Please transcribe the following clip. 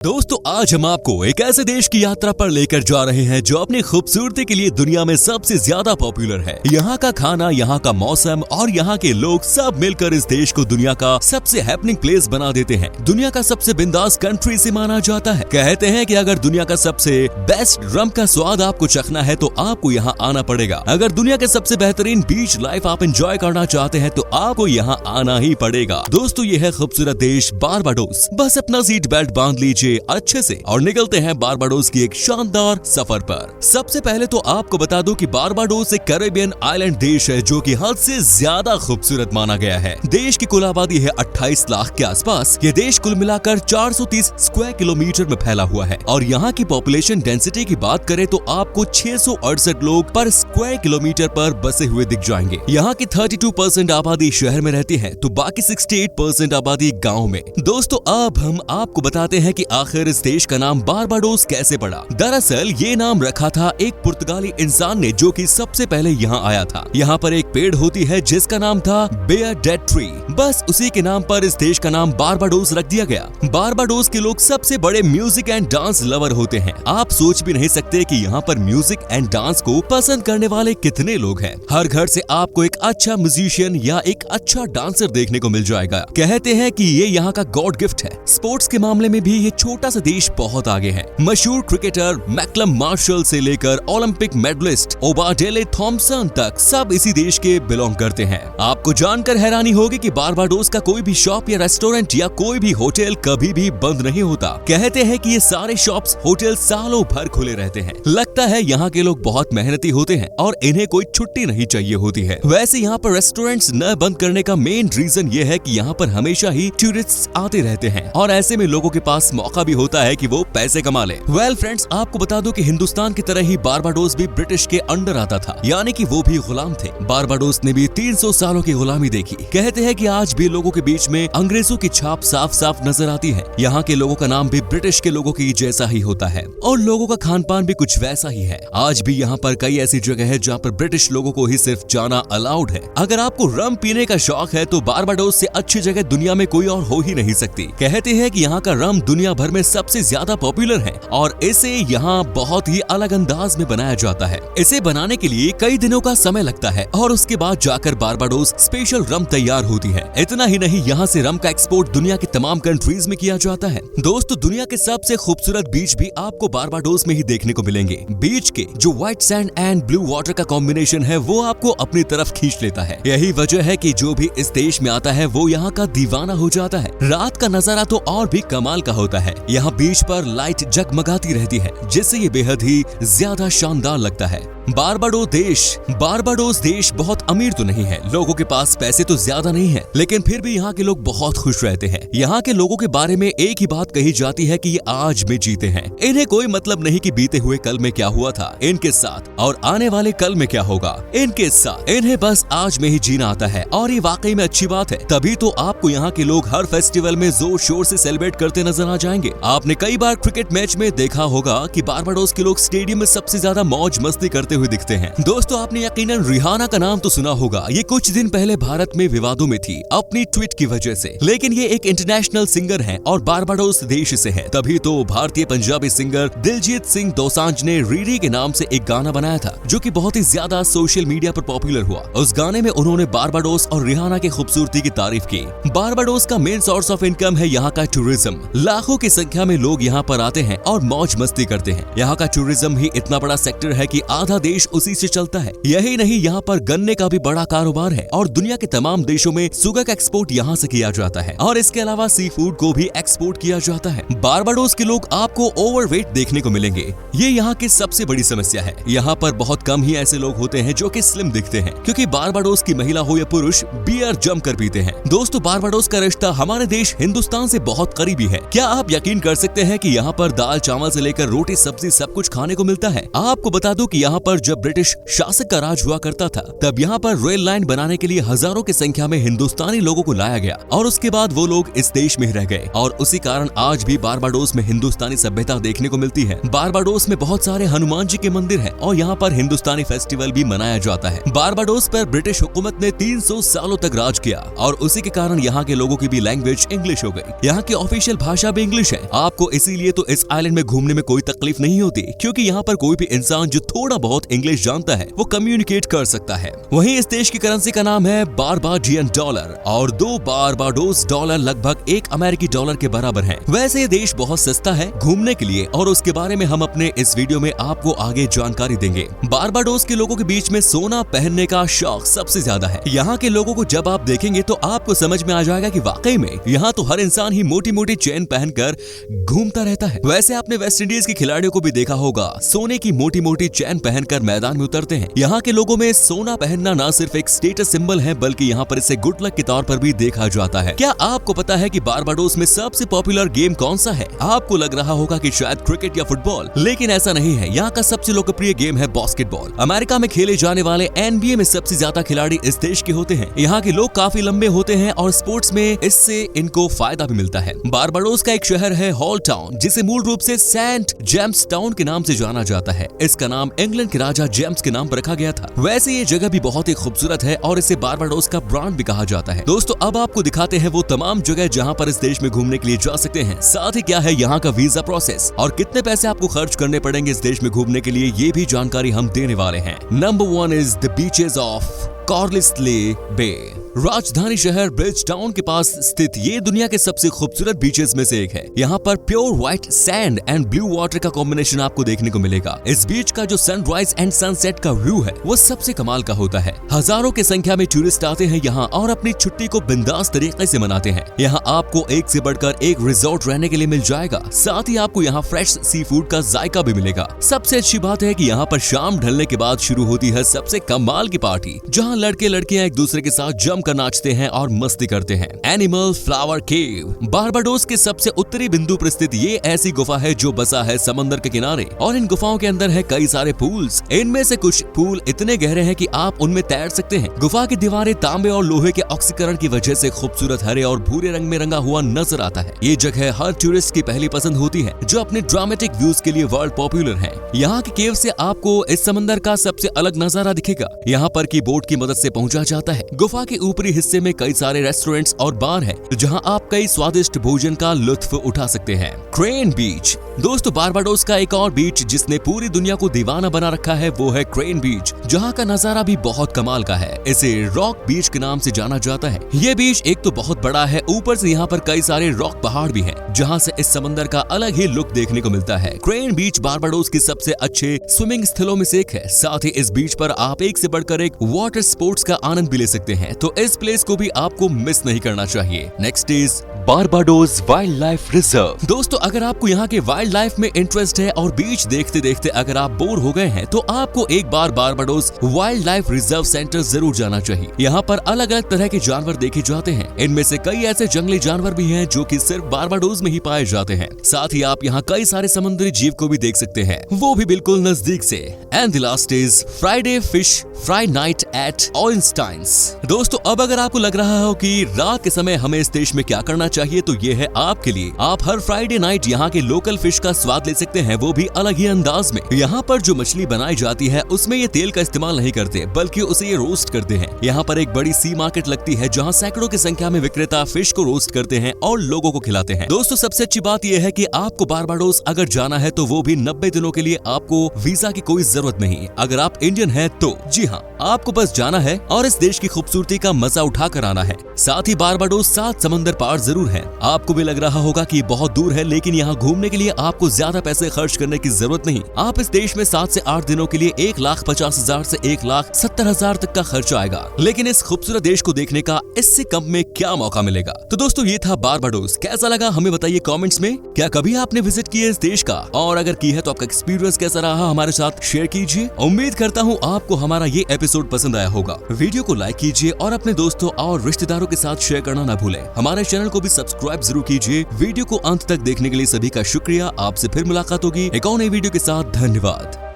दोस्तों आज हम आपको एक ऐसे देश की यात्रा पर लेकर जा रहे हैं जो अपनी खूबसूरती के लिए दुनिया में सबसे ज्यादा पॉपुलर है। यहाँ का खाना, यहाँ का मौसम और यहाँ के लोग सब मिलकर इस देश को दुनिया का सबसे हैपनिंग प्लेस बना देते हैं। दुनिया का सबसे बिंदास कंट्री से माना जाता है। कहते हैं कि अगर दुनिया का सबसे बेस्ट रम का स्वाद आपको चखना है तो आपको यहाँ आना पड़ेगा। अगर दुनिया के सबसे बेहतरीन बीच लाइफ आप एंजॉय करना चाहते हैं तो आपको यहाँ आना ही पड़ेगा। दोस्तों ये है खूबसूरत देश बारबाडोस। बस अपना सीट बेल्ट बांध लीजिए अच्छे से और निकलते हैं बारबाडोस की एक शानदार सफर पर। सबसे पहले तो आपको बता दूं कि बारबाडोस एक कैरेबियन आइलैंड देश है जो कि हद से ज्यादा खूबसूरत माना गया है। देश की कुल आबादी है 28 लाख के आसपास। ये देश कुल मिलाकर 430 स्क्वायर किलोमीटर में फैला हुआ है और यहाँ की पॉपुलेशन डेंसिटी की बात करें तो आपको 668 लोग पर स्क्वायर किलोमीटर पर बसे हुए दिख जाएंगे। यहाँ की 32% आबादी शहर में रहती है तो बाकी 68% आबादी गाँव में। दोस्तों अब हम आपको बताते हैं कि आखिर इस देश का नाम बारबाडोस कैसे पड़ा। दरअसल ये नाम रखा था एक पुर्तगाली इंसान ने जो कि सबसे पहले यहाँ आया था। यहाँ पर एक पेड़ होती है जिसका नाम था बेयर डेड ट्री। बस उसी के नाम पर इस देश का नाम बारबाडोस रख दिया गया। बारबाडोस के लोग सबसे बड़े म्यूजिक एंड डांस लवर होते हैं। आप सोच भी नहीं सकते कि यहाँ पर म्यूजिक एंड डांस को पसंद करने वाले कितने लोग हैं। हर घर से आपको एक अच्छा म्यूजिशियन या एक अच्छा डांसर देखने को मिल जाएगा। कहते हैं कि ये यहाँ का गॉड गिफ्ट है। स्पोर्ट्स के मामले में भी ये छोटा सा देश बहुत आगे है। मशहूर क्रिकेटर मैकलम मार्शल से लेकर ओलंपिक मेडलिस्ट ओबाडेले थॉम्सन तक सब इसी देश के बिलोंग करते हैं। आपको जानकर हैरानी होगी कि बारबाडोस का कोई भी शॉप या रेस्टोरेंट या कोई भी होटल कभी भी बंद नहीं होता। कहते हैं कि ये सारे शॉप्स, होटल सालों भर खुले रहते हैं। लगता है यहाँ के लोग बहुत मेहनती होते हैं और इन्हें कोई छुट्टी नहीं चाहिए होती है। वैसे यहाँ पर रेस्टोरेंट्स न बंद करने का मेन रीजन ये है कि यहाँ पर हमेशा ही टूरिस्ट आते रहते हैं और ऐसे में लोगों के पास मौका भी होता है कि वो पैसे कमा ले। वेल फ्रेंड्स, आपको बता दो कि हिंदुस्तान की तरह ही बारबाडोस भी ब्रिटिश के अंडर आता था, यानी कि वो भी गुलाम थे। बारबाडोस ने भी 300 सालों की गुलामी देखी। कहते हैं कि आज भी लोगों के बीच में अंग्रेजों की छाप साफ साफ नजर आती है। यहाँ के लोगों का नाम भी ब्रिटिश के लोगों की जैसा ही होता है और लोगों का खान पान भी कुछ वैसा ही है। आज भी यहाँ पर कई ऐसी जगह है जहाँ पर ब्रिटिश लोगों को ही सिर्फ जाना अलाउड है। अगर आपको रम पीने का शौक है तो बारबाडोस से अच्छी जगह दुनिया में कोई और हो ही नहीं सकती। कहते हैं कि यहाँ का रम दुनिया भर में सबसे ज्यादा पॉपुलर है और इसे यहाँ बहुत ही अलग अंदाज में बनाया जाता है। इसे बनाने के लिए कई दिनों का समय लगता है और उसके बाद जाकर बारबाडोस स्पेशल रम तैयार होती है। इतना ही नहीं, यहाँ से रम का एक्सपोर्ट दुनिया की तमाम कंट्रीज में किया जाता है। दोस्तों दुनिया के सबसे खूबसूरत बीच भी आपको बारबाडोस में ही देखने को मिलेंगे। बीच के जो white sand and blue water का कॉम्बिनेशन है वो आपको अपनी तरफ खींच लेता है। यही वजह है कि जो भी इस देश में आता है वो यहाँ का दीवाना हो जाता है। रात का नजारा तो और भी कमाल का होता है। यहाँ बीच पर लाइट जगमगाती रहती है जिससे ये बेहद ही ज्यादा शानदार लगता है। बारबाडोस देश बहुत अमीर तो नहीं है, लोगों के पास पैसे तो ज्यादा नहीं है, लेकिन फिर भी यहाँ के लोग बहुत खुश रहते हैं। यहाँ के लोगों के बारे में एक ही बात कही जाती है कि ये आज में जीते हैं। इन्हें कोई मतलब नहीं कि बीते हुए कल में क्या हुआ था इनके साथ और आने वाले कल में क्या होगा इनके साथ। इन्हें बस आज में ही जीना आता है और ये वाकई में अच्छी बात है। तभी तो आपको यहाँ के लोग हर फेस्टिवल में जोर शोर से सेलिब्रेट करते नजर आ जाएंगे। आपने कई बार क्रिकेट मैच में देखा होगा कि बारबाडोस के लोग स्टेडियम में सबसे ज्यादा मौज मस्ती करते हुए दिखते हैं। दोस्तों आपने यकीनन रिहाना का नाम तो सुना होगा। ये कुछ दिन पहले भारत में विवादों में थी अपनी ट्वीट की वजह से, लेकिन ये एक इंटरनेशनल सिंगर है और बारबाडोस देश से है। तभी तो भारतीय पंजाबी सिंगर दिलजीत सिंह दोसांझ ने रीरी के नाम से एक गाना बनाया था जो कि बहुत ही ज्यादा सोशल मीडिया पर पॉपुलर हुआ। उस गाने में उन्होंने बारबाडोस और रिहाना की खूबसूरती की तारीफ की। बारबाडोस का मेन सोर्स ऑफ इनकम है यहाँ का टूरिज्म। लाखों की संख्या में लोग यहाँ पर आते हैं और मौज मस्ती करते हैं। यहाँ का टूरिज्म ही इतना बड़ा सेक्टर है कि आधा देश उसी से चलता है। यही नहीं, यहाँ पर गन्ने का भी बड़ा कारोबार है और दुनिया के तमाम देशों में शुगर का एक्सपोर्ट यहाँ से किया जाता है और इसके अलावा सी फूड को भी एक्सपोर्ट किया जाता है। बारबाडोस के लोग आपको ओवरवेट देखने को मिलेंगे। ये यहाँ की सबसे बड़ी समस्या है। यहाँ पर बहुत कम ही ऐसे लोग होते हैं जो कि स्लिम दिखते हैं, क्योंकि बारबाडोस की महिला हो या पुरुष बियर जमकर पीते हैं। दोस्तों बारबाडोस का रिश्ता हमारे देश हिंदुस्तान से बहुत करीबी है। क्या आप यकीन कर सकते हैं कि यहाँ पर दाल चावल से लेकर रोटी सब्जी सब कुछ खाने को मिलता है। आपको बता दूं कि यहाँ पर जब ब्रिटिश शासक का राज हुआ करता था तब यहाँ पर रेल लाइन बनाने के लिए हजारों की संख्या में हिंदुस्तानी लोगों को लाया गया और उसके बाद वो लोग इस देश में ही रह गए और उसी कारण आज भी बारबाडोस में हिंदुस्तानी सभ्यता देखने को मिलती है। बारबाडोस में बहुत सारे हनुमान जी के मंदिर हैं और यहाँ पर हिंदुस्तानी फेस्टिवल भी मनाया जाता है। बारबाडोस पर ब्रिटिश हुकूमत ने 300 सालों तक राज किया और उसी के कारण यहाँ के लोगों की भी लैंग्वेज इंग्लिश हो गई। यहाँ की ऑफिशियल भाषा भी इंग्लिश है। आपको इसीलिए तो इस आइलैंड में घूमने में कोई तकलीफ नहीं होती क्योंकि यहाँ पर कोई भी इंसान जो थोड़ा बहुत इंग्लिश जानता है वो कम्युनिकेट कर सकता है। वहीं इस देश की करेंसी का नाम है बारबाडियन डॉलर और 2 बारबाडोस डॉलर लगभग 1 अमेरिकी डॉलर के बराबर है। वैसे ये देश बहुत सस्ता है घूमने के लिए और उसके बारे में हम अपने इस वीडियो में आपको आगे जानकारी देंगे। बारबाडोस के लोगों के बीच में सोना पहनने का शौक सबसे ज्यादा है। यहाँ के लोगों को जब आप देखेंगे तो आपको समझ में आ जाएगा कि वाकई में यहाँ तो हर इंसान ही मोटी मोटी चेन पहनकर घूमता रहता है। वैसे आपने वेस्ट इंडीज के खिलाड़ियों को भी देखा होगा, सोने की मोटी मोटी चेन पहनकर मैदान में उतरते हैं। यहाँ के लोगों में सोना पहनना न सिर्फ एक स्टेटस सिंबल है बल्कि यहाँ पर इसे गुड लक के तौर पर भी देखा जाता है। क्या आपको पता है कि बारबाडोस में सबसे पॉपुलर गेम कौन सा है? आपको लग रहा होगा कि शायद क्रिकेट या फुटबॉल, लेकिन ऐसा नहीं है। यहाँ का सबसे लोकप्रिय गेम है बास्केटबॉल। अमेरिका में खेले जाने वाले NBA में सबसे ज्यादा खिलाड़ी इस देश के होते हैं। यहाँ के लोग काफी लंबे होते हैं और स्पोर्ट्स में इससे इनको फायदा भी मिलता है। बारबाडोस का एक शहर है हॉल टाउन जिसे मूल रूप से सेंट जेम्स टाउन के नाम से जाना जाता है। इसका नाम इंग्लैंड के राजा जेम्स के नाम पर रखा गया था। वैसे ये जगह भी बहुत ही खूबसूरत है और इसे बारबाडोस का ब्रांड भी कहा जाता है। दोस्तों अब आपको दिखाते हैं वो तमाम जगह जहाँ पर इस देश में घूमने के लिए जा सकते हैं। साथ ही क्या है यहाँ का वीजा प्रोसेस और कितने पैसे आपको खर्च करने पड़ेंगे इस देश में घूमने के लिए, ये भी जानकारी हम देने वाले हैं। Number 1 is the beaches of Carlisle Bay. राजधानी शहर ब्रिज टाउन के पास स्थित ये दुनिया के सबसे खूबसूरत बीचेस में से एक है। यहाँ पर pure white sand and blue water का कॉम्बिनेशन आपको देखने को मिलेगा। इस बीच का जो सनराइज एंड सनसेट का व्यू है वो सबसे कमाल का होता है। हजारों की संख्या में टूरिस्ट आते हैं यहाँ और अपनी छुट्टी को बिंदास तरीके से मनाते हैं। यहाँ आपको एक से बढ़कर एक रिजॉर्ट रहने के लिए मिल जाएगा। साथ ही आपको यहाँ फ्रेश सी फूड का जायका भी मिलेगा। सबसे अच्छी बात है कि यहाँ पर शाम ढलने के बाद शुरू होती है सबसे कमाल की पार्टी, जहाँ लड़के लड़कियां एक दूसरे के साथ जमकर नाचते हैं और मस्ती करते हैं। एनिमल फ्लावर केव बारबाडोस के सबसे उत्तरी बिंदु पर स्थित ये ऐसी गुफा है जो बसा है समंदर के किनारे और इन गुफाओं के अंदर है कई सारे पूल्स। इनमें से कुछ पूल इतने गहरे हैं कि आप उनमें तैर सकते हैं। गुफा की दीवारें तांबे और लोहे के ऑक्सीकरण की वजह से खूबसूरत हरे और भूरे रंग में रंगा हुआ नजर आता है। ये जगह हर टूरिस्ट की पहली पसंद होती है जो अपने ड्रामेटिक व्यूज के लिए वर्ल्ड पॉपुलर है। यहाँ के केव से आपको इस समंदर का सबसे अलग नजारा दिखेगा। यहाँ पर की बोट की मदद से पहुंचा जाता है। गुफा के ऊपरी हिस्से में कई सारे रेस्टोरेंट्स और बार हैं, जहां आप कई स्वादिष्ट भोजन का लुत्फ उठा सकते हैं। क्रेन बीच दोस्तों बारबाडोस का एक और बीच जिसने पूरी दुनिया को दीवाना बना रखा है वो है क्रेन बीच, जहां का नजारा भी बहुत कमाल का है। इसे रॉक बीच के नाम से जाना जाता है। ये बीच एक तो बहुत बड़ा है, ऊपर से यहाँ पर कई सारे रॉक पहाड़ भी हैं, जहां से इस समंदर का अलग ही लुक देखने को मिलता है। क्रेन बीच बारबाडोस की सबसे अच्छे स्विमिंग स्थलों में से एक है। साथ ही इस बीच पर आप एक से बढ़कर एक वाटर स्पोर्ट्स का आनंद भी ले सकते हैं, तो इस प्लेस को भी आपको मिस नहीं करना चाहिए। Next is Barbados wildlife reserve. दोस्तों अगर आपको यहाँ के वाइल्ड लाइफ में इंटरेस्ट है और बीच देखते देखते अगर आप बोर हो गए हैं तो आपको एक बार Barbados wildlife reserve centre जरूर जाना चाहिए। यहाँ पर अलग अलग तरह के जानवर देखे जाते हैं। इनमें से कई ऐसे जंगली जानवर भी हैं जो कि सिर्फ बारबाडोस में ही पाए जाते हैं। साथ ही आप यहाँ कई सारे समुद्री जीव को भी देख सकते हैं, वो भी बिल्कुल नजदीक से। And the last is Friday fish fry night at Oistins. दोस्तों अब अगर आपको लग रहा हो कि रात के समय हमें इस देश में क्या करना चाहिए तो ये है आपके लिए। आप हर फ्राइडे नाइट यहाँ के लोकल फिश का स्वाद ले सकते हैं, वो भी अलग ही अंदाज में। यहाँ पर जो मछली बनाई जाती है उसमें ये तेल का इस्तेमाल नहीं करते बल्कि उसे ये रोस्ट करते हैं। यहाँ पर एक बड़ी सी मार्केट लगती है जहाँ सैकड़ों की संख्या में विक्रेता फिश को रोस्ट करते हैं और लोगों को खिलाते हैं। दोस्तों सबसे अच्छी बात यह है कि आपको बारबाडोस अगर जाना है तो वो भी 90 दिनों के लिए, आपको वीजा की कोई जरूरत नहीं। अगर आप इंडियन है तो जी हाँ, आपको बस जाना है और इस देश की खूबसूरती का मजा उठा कर आना है। साथ ही बारबाडोस 7 समंदर पार जरूर है। आपको भी लग रहा होगा कि बहुत दूर है, लेकिन यहाँ घूमने के लिए आपको ज्यादा पैसे खर्च करने की जरूरत नहीं। आप इस देश में 7 से 8 दिनों के लिए 1,50,000 से 1,70,000 तक का खर्च आएगा। लेकिन इस खूबसूरत देश को देखने का इससे कम में क्या मौका मिलेगा। तो दोस्तों ये था बारबाडोस। कैसा लगा हमें बताइए कमेंट्स में। क्या कभी आपने विजिट किया इस देश का, और अगर की है तो आपका एक्सपीरियंस कैसा रहा हमारे साथ शेयर कीजिए। उम्मीद करता हूँ आपको हमारा ये एपिसोड पसंद आया होगा। वीडियो को लाइक कीजिए और अपने दोस्तों और रिश्तेदारों के साथ शेयर करना न भूलें। हमारे चैनल को भी सब्सक्राइब जरूर कीजिए। वीडियो को अंत तक देखने के लिए सभी का शुक्रिया। आपसे फिर मुलाकात होगी एक और नई वीडियो के साथ। धन्यवाद।